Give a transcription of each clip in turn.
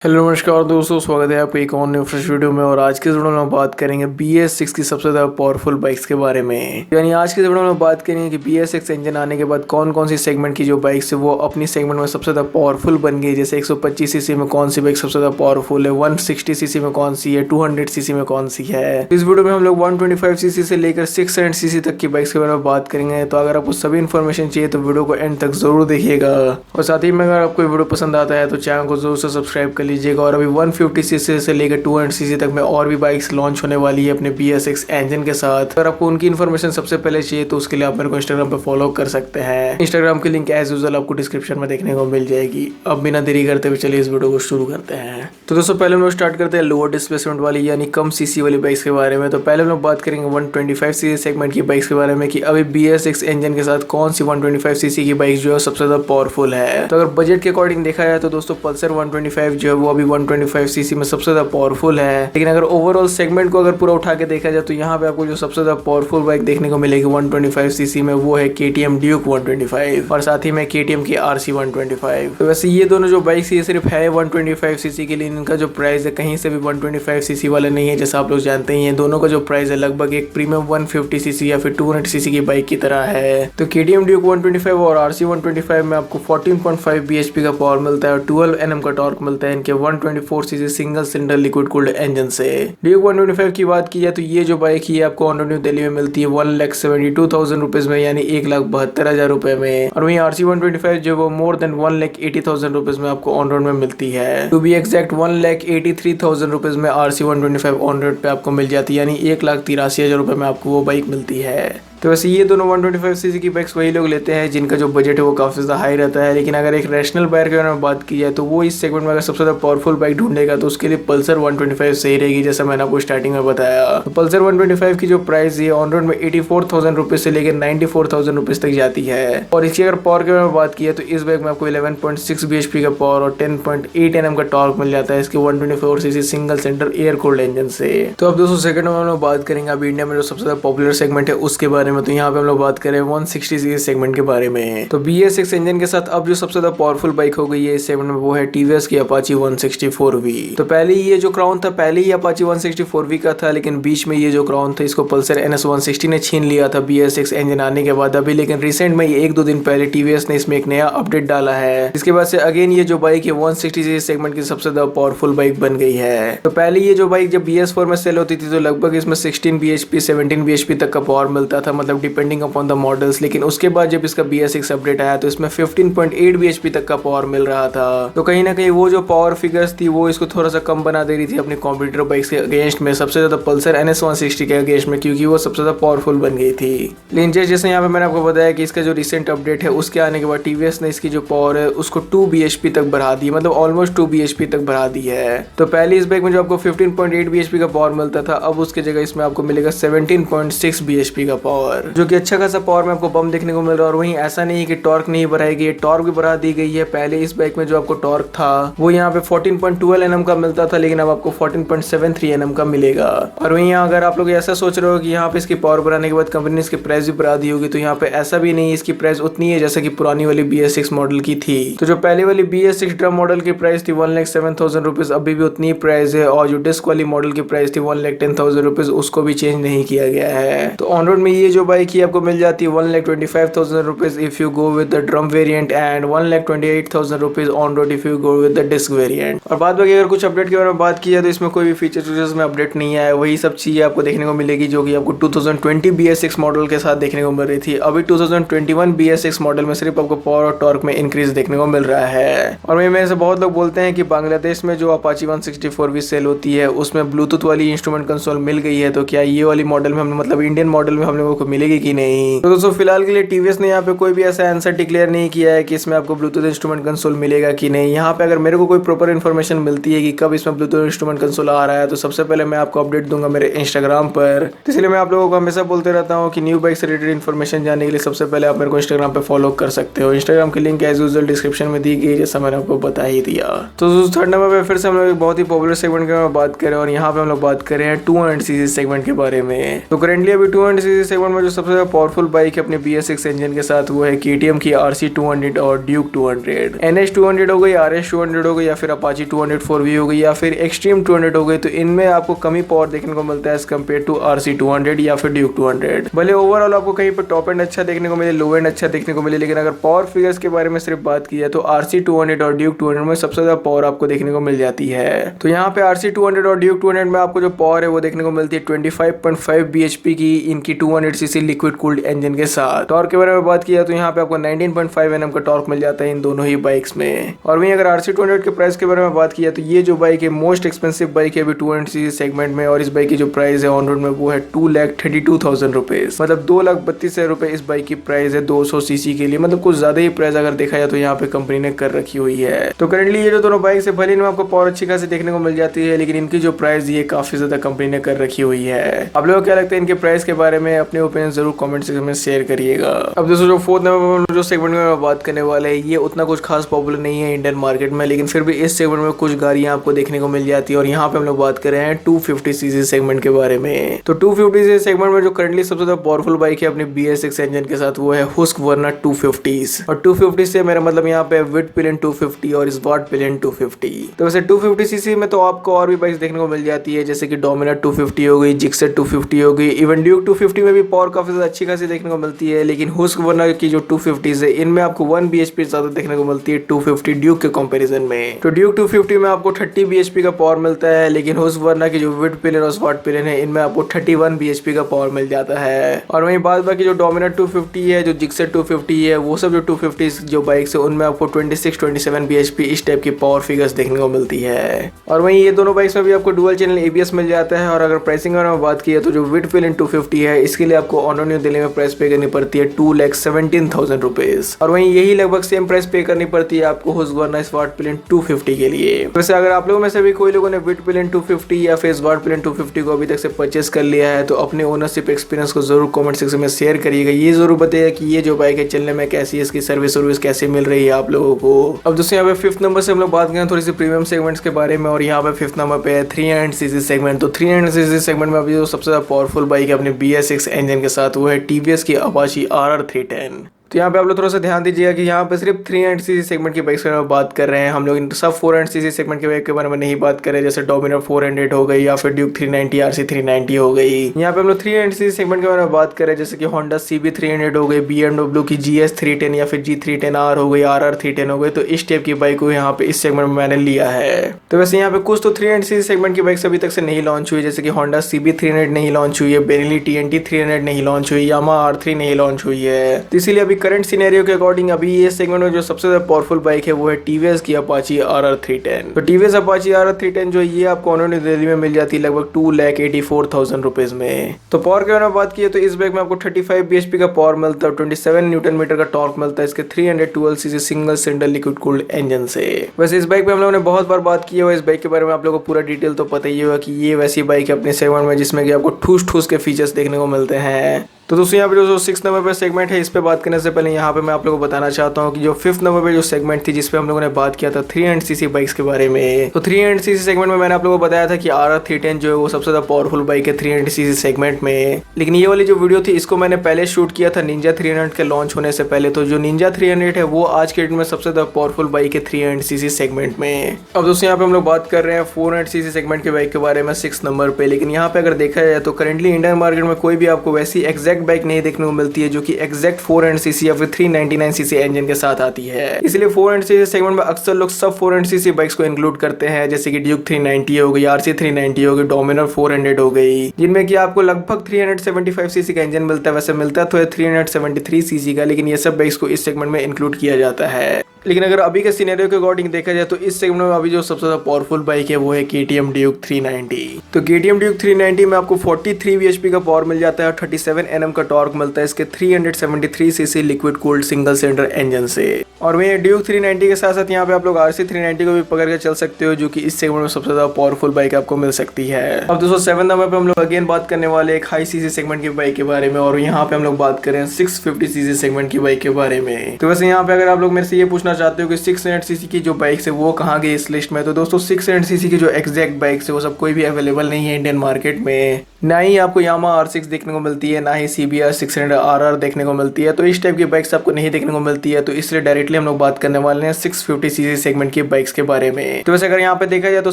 Hello नमस्कार दोस्तों, स्वागत है आपका एक और न्यू फ्रेश वीडियो में। और आज के वीडियो में हम बात करेंगे BS6 की सबसे ज़्यादा पावरफुल बाइक्स के बारे में। यानी आज के वीडियो में बात करेंगे कि BS6 इंजन आने के बाद कौन कौन सी सेगमेंट की जो बाइक्स है वो अपनी सेगमेंट में सबसे ज़्यादा पावरफुल बन गई। जैसे 125 सीसी में कौन सी बाइक सबसे ज़्यादा पावरफुल है, 160 सीसी में कौन सी है, 200 सीसी में कौन सी है। इस वीडियो में हम लोग 125 सीसी से लेकर 600 सीसी तक की बाइक्स के बारे में बात करेंगे। तो अगर आपको सभी इन्फॉर्मेशन चाहिए तो वीडियो को एंड तक जरूर देखिएगा। और साथ ही में अगर आपको वीडियो पसंद आता है तो चैनल को जरूर से सब्सक्राइब कर लीजिएगा। और अभी 150 सीसी से लेकर 200 सीसी तक में और भी बाइक्स लॉन्च होने वाली है अपने BS6 इंजन के साथ। अगर आपको उनकी इन्फॉर्मेशन सबसे पहले चाहिए तो उसके लिए आप मेरे को इंस्टाग्राम पे फॉलो कर सकते हैं। इंस्टाग्राम की लिंक एज यूजुअल आपको डिस्क्रिप्शन में देखने को मिल जाएगी। अब बिना देरी करते हुए चलिए इस वीडियो को शुरू करते हैं। तो दोस्तों पहले हम लोग स्टार्ट करते हैं लोअर डिस्प्लेसमेंट वाली यानी कम सीसी वाली बाइक्स के बारे में। तो पहले हम लोग बात करेंगे 125 सीसी सेगमेंट की बाइक्स के बारे में कि अभी BS6 इंजन के साथ कौन सी 125 सीसी की बाइक जो है सबसे ज्यादा पावरफुल है। तो अगर बजट के अकॉर्डिंग देखा जाए तो दोस्तों पल्सर 125 जो है वो अभी 125 सीसी में सबसे ज्यादा पावरफुल है। लेकिन अगर ओवरऑल सेगमेंट को अगर पूरा उठा के देखा जाए तो यहाँ पे आपको जो सबसे ज्यादा पावरफुल बाइक देखने को मिलेगी 125 सीसी में वो है KTM ड्यूक 125 और साथ ही में KTM की RC 125। तो वैसे ये दोनों जो बाइक्स ये सिर्फ है 125 सीसी के लिए, इनका जो प्राइस है कहीं से भी 125 सीसी वाला नहीं है। जैसा आप लोग जानते ही हैं दोनों का जो प्राइस है लगभग एक प्रीमियम 150 सीसी या फिर 200 सीसी की बाइक की तरह है। तो KTM ड्यूक 125 और RC 125 में आपको 14.5 bhp का पावर मिलता है और 12 Nm का टॉर्क मिलता है इनके 124 CC single cylinder liquid cooled engine से। ड्यूक 125 की बात की जाए तो ये जो बाइक ही आपको ऑन रोड न्यू दिल्ली में मिलती है 1,72,000 रुपीज में यानी 1,72,000 रुपए में। और वहीं RC 125 जो वो मोर देन 1,80,000 रुपीज में आपको ऑन रोड में मिलती है। टू बी एग्जैक्ट 1,83,000 रुपीज में RC 125 ऑन रोड पे आपको मिल जाती है यानी 1,83,000 रुपए में आपको वो बाइक मिलती है। तो वैसे ये दोनों 125 सीसी की बाइक्स वही लोग लेते हैं जिनका जो बजट है वो काफी ज्यादा हाई रहता है। लेकिन अगर एक रैशनल बायर के बारे में बात की जाए तो वो इस सेगमेंट में अगर सबसे ज्यादा पावरफुल बाइक ढूंढेगा तो उसके लिए पल्सर 125 सही रहेगी, जैसा मैंने आपको स्टार्टिंग में बताया। तो पल्सर 125 की जो प्राइस है ऑन रोड में 84,000 रुपीज से लेकर 94,000 रुपीज तक जाती है। और इसकी अगर पावर के बारे में बात की है तो इस बाइक में आपको 11.6 bhp का पावर और 10.8 Nm का टॉर्क मिल जाता है इसके 124 CC single cylinder air cooled engine से। तो अब दोस्तों सेकंड में हम लोग बात करेंगे अभी इंडिया में जो सबसे ज्यादा पॉपुलर सेगमेंट है उसके बारे में। तो यहाँ पे हम लोग बात करें 160 सीसी सेगमेंट के बारे में। तो BS6 इंजन के साथ अब जो सबसे ज्यादा पावरफुल बाइक हो गई है इस सेगमेंट में वो है TVS की अपाची 164V। तो पहले ये जो क्राउन था पहले ही अपाची 164V का था, लेकिन बीच में ये जो क्राउन था इसको पल्सर NS 160 ने छीन लिया था BS6 इंजन आने के बाद अभी। लेकिन रिसेंट में ये 1-2 दिन पहले TVS ने इसमें एक नया अपडेट डाला है। इसके बाद से अगेन ये जो बाइक है 160 सीसी सेगमेंट की सबसे ज्यादा पावरफुल बाइक बन गई है। तो पहले ये जो बाइक जब BS4 में सेल होती थी तो लगभग इसमें 16 bhp 17 bhp तक का पावर मिलता था, मतलब डिपेंडिंग अपॉन द मॉडल्स। लेकिन उसके बाद जब इसका BS6 अपडेट आया तो इसमें 15.8 bhp तक का पावर मिल रहा था। तो कहीं ना कहीं वो जो पावर फिगर्स थी वो इसको थोड़ा सा कम बना दे रही थी अपनी कॉम्पिटिटर बाइक्स के अगेंस्ट में, सबसे ज्यादा पल्सर NS 160 के अगेंस्ट में, क्योंकि वो सबसे ज्यादा पावरफुल बन गई थी। लेकिन जैसे यहाँ पे मैंने आपको बताया कि इसका जो रिसेंट अपडेट है उसके आने के बाद TVS ने इसकी जो पावर है उसको 2 bhp तक बढ़ा दी, मतलब ऑलमोस्ट 2 bhp तक बढ़ा दी है। तो पहले इस बाइक में जो आपको 15.8 bhp का पावर मिलता था अब उसके जगह इसमें आपको मिलेगा 17.6 bhp का पावर, जो कि अच्छा खासा पावर में आपको बम देखने को मिल रहा है। और वहीं ऐसा नहीं है कि टॉर्क नहीं बढ़ाएगी, ये टॉर्क भी बढ़ा दी गई है। पहले इस बाइक में जो आपको टॉर्क था वो यहाँ पे 14.12 Nm का मिलता था, लेकिन अब आपको 14.73 Nm का मिलेगा। और वहीं अगर आप लोग ऐसा सोच रहे हो कि यहाँ पे इसकी पावर बढ़ाने के बाद कंपनी ने इसकी प्राइस भी बढ़ा दी होगी, तो यहाँ पे ऐसा भी नहीं है, इसकी प्राइस उतनी है जैसा कि पुरानी वाली BS6 मॉडल की थी। तो जो पहले वाली BS6 ड्रम मॉडल की प्राइस थी 1,07,000 रुपीज, अभी भी उतनी प्राइस है। और जो डिस्क वाली मॉडल की प्राइस थी 1,10,000 रुपीज, उसको भी चेंज नहीं किया गया है। तो ऑन रोड में ये जो बाइक ही आपको मिल जाती है 1,25,000 rupees if you go with the drum variant and 1,28,000 rupees on road if you go with the disc variant। और बाद बाकी अगर कुछ अपडेट के बारे में बात की जाए तो इसमें कोई भी फीचर्स में अपडेट नहीं आया, वही सब चीजें आपको देखने को मिलेगी जो कि आपको 2020 BS6 मॉडल के साथ देखने को मिल रही थी। अभी 2021 BS6 मॉडल में सिर्फ आपको पावर और टॉर्क में इंक्रीज देखने को मिल रहा है। और मेरे से बहुत लोग बोलते हैं कि बांग्लादेश में जो अपाची 164V सेल होती है उसमें ब्लूटूथ वाली इंस्ट्रूमेंट कंसोल मिल गई है, तो क्या ये वाली मॉडल में मतलब इंडियन मॉडल में हम लोगों को मिलेगी कि नहीं। तो दोस्तों फिलहाल के लिए TVS ने यहाँ पे कोई भी ऐसा आंसर डिक्लेयर नहीं किया है कि इसमें आपको ब्लूटूथ इंस्ट्रूमेंट कंसोल मिलेगा कि नहीं। यहाँ पे अगर मेरे को कोई प्रॉपर इन्फॉर्मेशन मिलती है कि कब इसमें ब्लूटूथ इंस्ट्रूमेंट कंसोल आ रहा है तो सबसे पहले मैं आपको अपडेट दूंगा मेरे इंस्टाग्राम पर। तो इसलिए मैं आप लोगों को हमेशा बोलते रहता हूँ कि न्यू बाइक से रिलेटेड इन्फॉर्मेशन जानने के लिए सबसे पहले आप मेरे को इंस्टाग्राम पे फॉलो कर सकते हो। इंस्टाग्राम की लिंक एज यूजुअल डिस्क्रिप्शन में दी गई, जैसा मैंने आपको बता ही दिया। तो थर्ड नंबर पे फिर से हम लोग एक बहुत ही पॉपुलर सेगमेंट के बारे में बात करें और यहाँ पे हम लोग बात कर रहे हैं 200 सीसी सेगमेंट के बारे में। तो करेंटली अभी 200 सीसी सेगमेंट सेगमेंट में जो सबसे ज्यादा पावरफुल बाइक है अपने BS6 इंजन के साथ वो है KTM की RC200 और ड्यूक 200। NH200 हो गई, RS200 हो गई, या फिर अपाची 200 4V हो गई, या फिर एक्सट्रीम 200 हो गई, तो इनमें आपको कमी पावर देखने को मिलता है एज कम्पेयर टू RC200 या फिर ड्यूक 200। भले ओवरऑल आपको कहीं पर टॉप एंड अच्छा देखने को मिले, लो एंड अच्छा देखने को मिले, लेकिन अगर पावर फिगर्स के बारे में सिर्फ बात की जाए तो RC200 और ड्यूक 200 में सबसे ज्यादा पावर आपको देखने को मिल जाती है। तो यहाँ पे RC200 और ड्यूक 200 में आपको जो पावर है वो देखने को मिलती है 25.5 bhp की इनकी 200cc लिक्विड कूल्ड इंजन के साथ। टॉर्क के बारे में बात किया तो यहाँ पे आपको 19.5 Nm का टॉर्क मिल जाता है इन दोनों ही बाइक्स में। और वहीं अगर RC200 के प्राइस के बारे में बात किया तो ये जो बाइक है मोस्ट एक्सपेंसिव बाइक है अभी 200cc सेगमेंट में, और इस बाइक की जो प्राइस है ऑन रोड में वो है 2,32,000 रुपीज, मतलब 2,32,000 रुपए इस बाइक की प्राइस है 200cc के लिए। मतलब कुछ ज्यादा ही प्राइस अगर देखा जाए तो यहाँ पे कंपनी ने कर रखी हुई है। तो करेंटली ये जो दोनों बाइक है भले इनमें आपको पावर अच्छी खासी देखने को मिल जाती है, लेकिन इनकी जो प्राइस ये काफी ज्यादा कंपनी ने कर रखी हुई है। आप लोगों को क्या लगता है इनके प्राइस के बारे में? अपने ओपिनियन जरूर कमेंट सेक्शन में शेयर करिएगा। अब दोस्तों जो फोर्थ नंबर जो सेगमेंट में बात करने वाले हैं ये उतना कुछ खास पॉपुलर नहीं है इंडियन मार्केट में, लेकिन फिर भी इस सेगमेंट में कुछ गाड़ियां आपको देखने को मिल जाती है। और यहाँ पे हम लोग बात कर रहे हैं 250cc सेगमेंट के बारे में। तो 250cc सेगमेंट में जो करंटली सबसे ज्यादा पावरफुल बाइक है अपनी BS6 इंजन के साथ वो है Husqvarna 250। और 250 से मेरा मतलब यहाँ पे विड पिलियन 250 और स्पॉट पिलियन 250। तो वैसे 250cc में तो आपको और भी बाइक्स देखने को मिल जाती है, जैसे कि डोमिनार 250 हो गई, जिक्सर 250 हो गई, इवन ड्यूक 250 में भी पावर काफी ज्यादा अच्छी खासी देखने को मिलती है। लेकिन Husqvarna की जो 250 है इनमें आपको 1 bhp ज्यादा देखने को मिलती है 250 ड्यूक के कंपैरिजन में। तो ड्यूक 250 में आपको 30 bhp का पावर मिलता है, लेकिन Husqvarna की जो विड पिलियन और स्पॉट पिलियन है इनमें आपको 31 bhp का पावर मिल जाता है। और वहीं बाद बाकी जो डोमिनार 250 है, जो जिक्सर 250 है, वो सब जो 250 जो बाइक्स है उनमें आपको 26-27 bhp इस टाइप की पावर फिगर्स देखने को मिलती है। और वहीं ये दोनों बाइक्स में भी आपको डुअल चैनल ABS मिल जाता है। और अगर प्राइसिंग में बात की तो जो विड पिलियन 250 है इसके लिए आपको ऑन रोड न्यू दिल्ली में प्राइस पे करनी पड़ती है 2,17,000 रुपीज। और वहीं यही लगभग सेम प्राइस पे करनी पड़ती है आपको Husqvarna स्पॉट पिलियन 250 के लिए। वैसे अगर आप लोगों में से भी कोई लोगों ने विड पिलियन 250 या फिर स्पॉट पिलियन 250 को अभी तक से परचेस कर लिया है तो अपने ओनरशिप एक्सपीरियंस को जरूर कमेंट सेक्शन में शेयर करिएगा। ये जरूर बताइएगा कि ये जो बाइक है चलने में कैसी है, इसकी सर्विस कैसे मिल रही है आप लोगों को। अब दोस्तों यहाँ पे 5th नंबर से हम लोग बात करें थोड़ी सी प्रीमियम सेगमेंट्स के बारे में, और यहाँ पे 5th नंबर पे है 300cc सेगमेंट। तो 300cc सेगमेंट में अभी जो सबसे ज्यादा पावरफुल बाइक है अपने BS6 इंजन के साथ वो है TVS की अपाची RR 310। तो यहाँ पे आप लोग थोड़ा सा ध्यान दीजिएगा कि यहाँ पे सिर्फ 300cc सेगमेंट की बाइक्स के बारे में बात कर रहे हैं, हम लोग सब 400cc सेगमेंट के बाइक के बारे में नहीं बात कर रहे, जैसे डोमिनार 400 हो गई या फिर ड्यूक 390 RC 390 हो गई। यहाँ पे हम लोग 300cc सेगमेंट के बारे में बात कर रहे हैं, जैसे कि होंडा CB 300 हो गई, BMW की GS 310 या फिर G310R हो गई, RR 310 हो गई। तो इस टाइप की बाइक को यहाँ पे इस सेगमेंट में मैंने लिया है। तो वैसे यहाँ पे कुछ तो 300cc सेगमेंट की बाइक्स अभी तक से नहीं लॉन्च हुई, जैसे कि होंडा CB 300 नहीं लॉन्च हुई है, बेनिली TNT 300 नहीं लॉन्च हुई, यामाहा R3 नहीं लॉन्च हुई है। तो इसीलिए अभी करंट सिनेरियो के अकॉर्डिंग अभी ये सेगमेंट में जो सबसे ज्यादा पावरफुल बाइक है वो है TVS की अपाची RR 310। तो TVS अपाची RR 310 जो ये आपको ऑन रोड दिल्ली में मिल जाती है लगभग 2,84,000 रुपीज में। तो पावर के बारे में बात की तो इस बाइक में आपको 35 bhp का पावर मिलता है, 27 न्यूटन मीटर का टॉर्क मिलता है इसके 312cc single cylinder liquid cooled engine से। वैसे इस बाइक पे हम लोगों ने बहुत बार बात की है, इस बाइक के बारे में आप लोगों को पूरा डिटेल तो पता ही होगा कि ये वैसी बाइक है अपने सेगमेंट में जिसमें कि आपको ठूस ठूस के फीचर्स देखने को मिलते हैं। तो दोस्तों यहाँ पे जो 6th नंबर पे सेगमेंट है इस पे बात करने से पहले यहाँ पे मैं आप लोगों को बताना चाहता हूँ कि जो 5th नंबर पे जो सेगमेंट थी जिसपे हम लोगों ने बात किया था 300cc बाइक्स के बारे में। तो 300cc सेगमेंट में मैंने आप लोगों को बताया था कि RR 310 जो है वो सबसे ज्यादा पावरफुल बाइक है 300cc सेगमेंट में। लेकिन ये वाली जो वीडियो थी इसको मैंने पहले शूट किया था निंजा 300 के लॉन्च होने से पहले। तो जो निंजा 300 है वो आज के डेट में सबसे ज्यादा पावरफुल बाइक है 300cc सेगमेंट में। अब दोस्तों यहाँ पे हम लोग बात कर रहे हैं 400cc सेगमेंट के बाइक के बारे में 6th नंबर पे। लेकिन यहाँ पे अगर देखा जाए तो करेंटली इंडियन मार्केट में कोई भी आपको वैसी एग्जैक्ट बाइक नहीं देखने को मिलती है जो कि एग्जैक्ट 400cc या फिर 399cc इंजन के साथ आती है। इसलिए 400cc सेगमेंट में अक्सर लोग सब 400cc बाइक्स को इंक्लूड करते हैं, जैसे कि ड्यूक 390 हो गई, RC 390 हो गई, डोमिनार 400 हो गई, जिनमें कि आपको लगभग 375cc का इंजन मिलता है। वैसे मिलता तो है 373cc का, लेकिन ये सब बाइक्स को इस सेगमेंट में इंक्लूड किया जाता है। लेकिन अगर अभी के सिनेरियो के अकॉर्डिंग देखा जाए तो इस सेगमेंट में अभी जो सबसे ज्यादा पावरफुल बाइक है वो है KTM ड्यूक 390। तो KTM ड्यूक 390 में आपको 43 bhp का पावर मिल जाता है और 37 Nm का टॉर्क मिलता है इसके 373cc liquid cooled single cylinder engine से। और वहीं ड्यूक 390 के साथ साथ यहाँ पे आप लोग RC 390 को भी पकड़ के चल सकते हो, जो कि इस सेगमेंट में सबसे ज्यादा पावरफुल बाइक आपको मिल सकती है। अब दोस्तों 7 नंबर पे हम लोग अगेन बात करने वाले एक हाई सीसी सेगमेंट की बाइक के बारे में, और यहाँ पे हम लोग बात करें 650cc सेगमेंट की बाइक के बारे में। तो वैसे यहाँ पे अगर आप लोग मेरे से ये पूछना चाहते हो कि 600cc की जो बाइक्स है वो कहाँ गई इस लिस्ट में, तो दोस्तों 600cc की जो एग्जैक्ट बाइक्स है वो सब कोई भी अवेलेबल नहीं है इंडियन मार्केट में। ना ही आपको यामाहा R6 देखने को मिलती है, ना ही CBR 600RR देखने को मिलती है। तो इस टाइप की बाइक्स आपको नहीं देखने को मिलती है, तो इसलिए डायरेक्टली हम लोग बात करने वाले हैं 650cc सेगमेंट की बाइक्स के बारे में। तो वैसे अगर यहाँ पे देखा जाए तो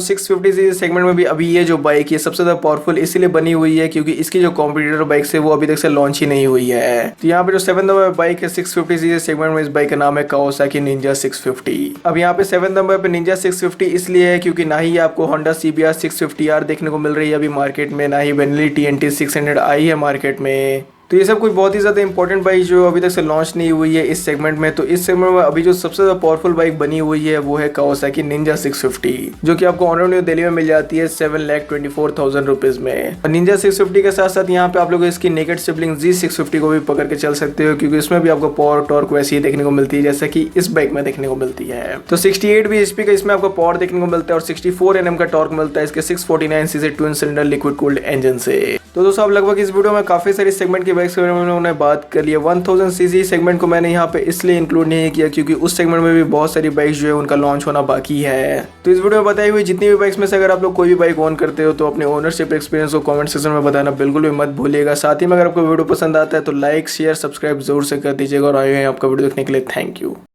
650cc सेगमेंट में भी अभी ये जो बाइक है सबसे ज्यादा पावरफुल इसीलिए बनी हुई है क्योंकि इसकी जो कॉम्पिटिटर बाइक्स है वो अभी तक से लॉन्च ही नहीं हुई है। तो यहाँ पे जो 7th नंबर बाइक है 650cc सेगमेंट में, इस बाइक का नाम है कावासाकी निंजा 650। अब यहाँ पे 7th नंबर पे निंजा 650 इसलिए है क्योंकि ना ही आपको होंडा CBR 650R देखने को मिल रही है अभी मार्केट में, ना ही बेनली TNT 600i है मार्केट में। तो ये सब कुछ बहुत ही ज़्यादा इंपॉर्टेंट बाइक जो अभी तक से लॉन्च नहीं हुई है इस सेगमेंट में। तो इस सेगमेंट में अभी जो सबसे ज़्यादा पावरफुल बाइक बनी हुई है वो है कावासाकी निंजा 650, जो कि आपको ऑन रोड न्यू दिल्ली में मिल जाती है 7,24,000 रुपीज़ में। और निंजा 650 के साथ साथ यहाँ पे आप लोग इसकी नेकेड सिबलिंग Z650 को भी पकड़ के चल सकते हो क्योंकि इसमें भी आपको पावर टॉर्क वैसी ही देखने को मिलती है जैसा कि इस बाइक में देखने को मिलती है। तो 68 bhp का इसमें आपको पावर देखने को मिलता है और 64 Nm का टॉर्क मिलता है इसके 649cc twin cylinder liquid cooled engine से। तो दोस्तों अब लगभग इस वीडियो में काफी सारी सेगमेंट की बाइक्स के बारे में उन्होंने बात कर लिया। 1000cc सेगमेंट को मैंने यहाँ पे इसलिए इंक्लूड नहीं किया क्योंकि उस सेगमेंट में भी बहुत सारी बाइक्स जो है उनका लॉन्च होना बाकी है। तो इस वीडियो में बताई हुई जितनी भी बाइक्स में से अगर आप लोग कोई भी बाइक ओन करते हो तो अपने ओनरशिप एक्सपीरियंस को कमेंट सेक्शन में बताना बिल्कुल भी मत भूलिएगा। साथ ही में अगर आपको वीडियो पसंद आता है तो लाइक शेयर सब्सक्राइब जरूर से कर दीजिएगा। और आए हैं आपका वीडियो देखने के लिए थैंक यू।